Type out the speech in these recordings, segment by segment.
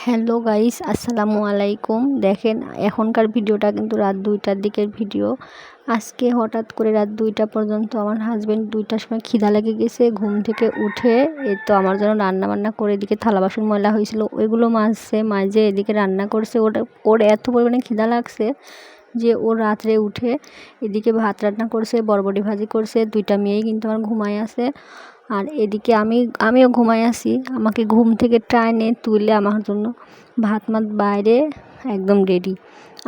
Hello guys, আসসালামু আলাইকুম। দেখেন, এখনকার ভিডিওটা কিন্তু রাত 2টার দিকের ভিডিও। আজকে হঠাৎ করে রাত 2টা পর্যন্ত আমার হাজব্যান্ড 2টার সময় খিদা লেগে গেছে। ঘুম থেকে উঠে এই তো আমার জন্য রান্না বান্না করে, এদিকে থালা বাসন ময়লা হয়েছিল ওইগুলো মাঝে এদিকে রান্না করছে। ওর এত পরিমাণে খিদা লাগছে যে ও রাত্রে উঠে এদিকে ভাত রান্না করছে, বরবটি ভাজি করছে। 2টা মেয়েই কিন্তু আমার ঘুমায় আছে। আর এদিকে আমিও ঘুমাই আছি। আমাকে ঘুম থেকে টাইনে তুলে আমার জন্য ভাত বাইরে একদম রেডি।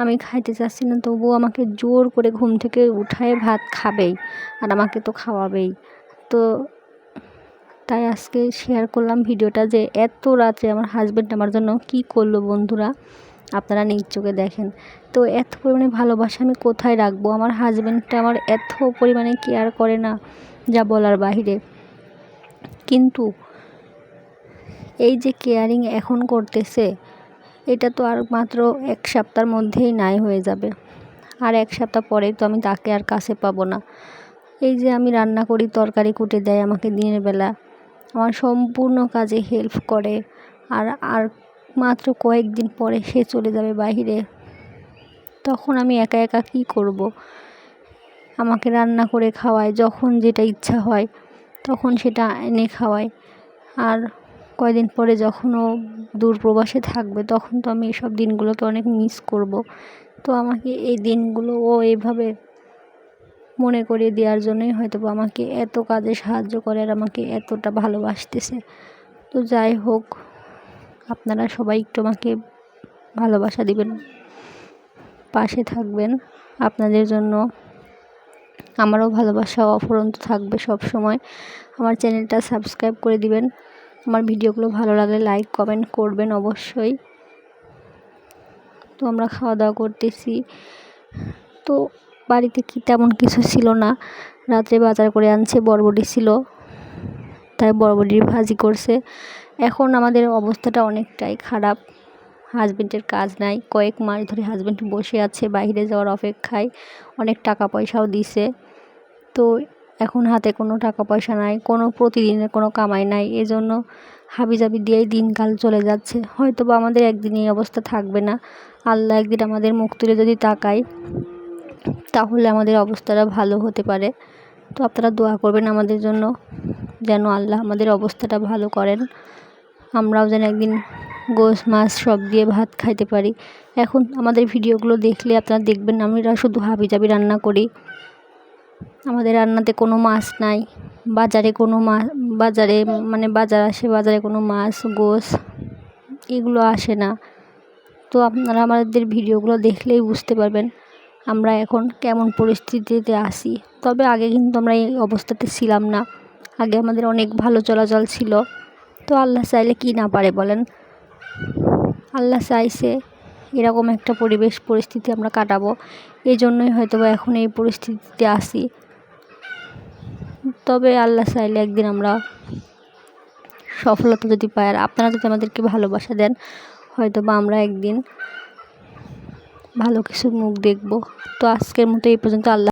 আমি খাইতে চাচ্ছি না, তবুও আমাকে জোর করে ঘুম থেকে উঠায় ভাত খাবেই, আর আমাকে তো খাওয়াবেই। তো তাই আজকে শেয়ার করলাম ভিডিওটা, যে এত রাত্রে আমার হাজব্যান্ড আমার জন্য কি করলো বন্ধুরা, আপনারা নিজ চোখে দেখেন। তো এত পরিমাণে ভালোবাসা আমি কোথায় রাখবো? আমার হাজব্যান্ডটা আমার এত পরিমাণে কেয়ার করে না, যা বলার বাহিরে। কিন্তু এই যে কেয়ারিং এখন করতেছে, এটা তো আর মাত্র 1 সপ্তাহের মধ্যেই নাই হয়ে যাবে। আর 1 সপ্তাহ পরেই তো আমি তাকে আর কাছে পাবো না। এই যে আমি রান্না করি, তরকারি কুটে দেয় আমাকে দিনের বেলা, আমার সম্পূর্ণ কাজে হেল্প করে। আর আর মাত্র কয়েকদিন পরে সে চলে যাবে বাইরে। তখন আমি একা একা কী করব? আমাকে রান্না করে খাওয়ায়, যখন যেটা ইচ্ছা হয় তখন সেটা এনে খাওয়ায়। আর কয়দিন পরে যখন ও দূর প্রবাসে থাকবে, তখন তো আমি এসব দিনগুলোকে অনেক মিস করব। তো আমাকে এই দিনগুলো ও এইভাবে মনে করিয়ে দেওয়ার জন্যই হয়তো আমাকে এত কাজে সাহায্য করে, আর আমাকে এতটা ভালোবাসতেছে। তো যাই হোক, আপনারা সবাই একটু আমাকে ভালোবাসা দিবেন, পাশে থাকবেন। আপনাদের জন্য আমারও ভালোবাসা অফুরন্ত থাকবে সব সময়। আমার চ্যানেলটা সাবস্ক্রাইব করে দিবেন। আমার ভিডিওগুলো ভালো লাগলে লাইক কমেন্ট করবেন অবশ্যই। তো আমরা খাওয়া দাওয়া করতেছি। তো বাড়িতে কি তেমন কিছু ছিল না, রাত্রে বাজার করে আনছে, বরবটি ছিল, তাই বরবটির ভাজি করছে। এখন আমাদের অবস্থাটা অনেকটাই খারাপ। হাজব্যান্ডের কাজ নাই, কয়েক মাস ধরে হাজব্যান্ড বসে আছে বাইরে যাওয়ার অপেক্ষায়। অনেক টাকা পয়সাও দিছে, তো এখন হাতে কোনো টাকা পয়সা নাই, কোনো প্রতিদিনের কোনো কামাই নাই। এজন্য হাবিজাবি দিয়েই দিনকাল চলে যাচ্ছে। হয়তো বা আমাদের একদিন এই অবস্থা থাকবে না, আল্লাহ একদিন আমাদের মুখ তুলে যদি তাকায়, তাহলে আমাদের অবস্থাটা ভালো হতে পারে। তো আপনারা দোয়া করবেন আমাদের জন্য, যেন আল্লাহ আমাদের অবস্থাটা ভালো করেন, আমরাও যেন একদিন গোশ মাছ সব দিয়ে ভাত খাইতে পারি। এখন আমাদের ভিডিওগুলো দেখলে আপনারা দেখবেন আমরা শুধু হাবিজাবি রান্না করি, আমাদের রান্নাতে কোনো মাছ নাই। বাজারে বাজার আসে, বাজারে কোনো মাছ গোশ এগুলো আসে না। তো আপনারা আমাদের ভিডিওগুলো দেখলেই বুঝতে পারবেন আমরা এখন কেমন পরিস্থিতিতে আছি। তবে আগে কিন্তু আমরা এই অবস্থাতে ছিলাম না, আগে আমাদের অনেক ভালো চলাচল ছিল। তো আল্লাহ চাইলে কি না পারে বলেন? আল্লাহ চাইছে এরকম একটা পরিস্থিতি আমরা কাটাবো, এই জন্যই হয়তো বা এখন এই পরিস্থিতিতে আছি। তবে আল্লাহ চাইলে একদিন আমরা সফলতা যদি পাই, আর আপনারা যদি আমাদেরকে ভালোবাসা দেন, হয়তো বা আমরা একদিন ভালো কিছু মুখ দেখব। তো আজকের মতো এই পর্যন্ত। আল্লাহ।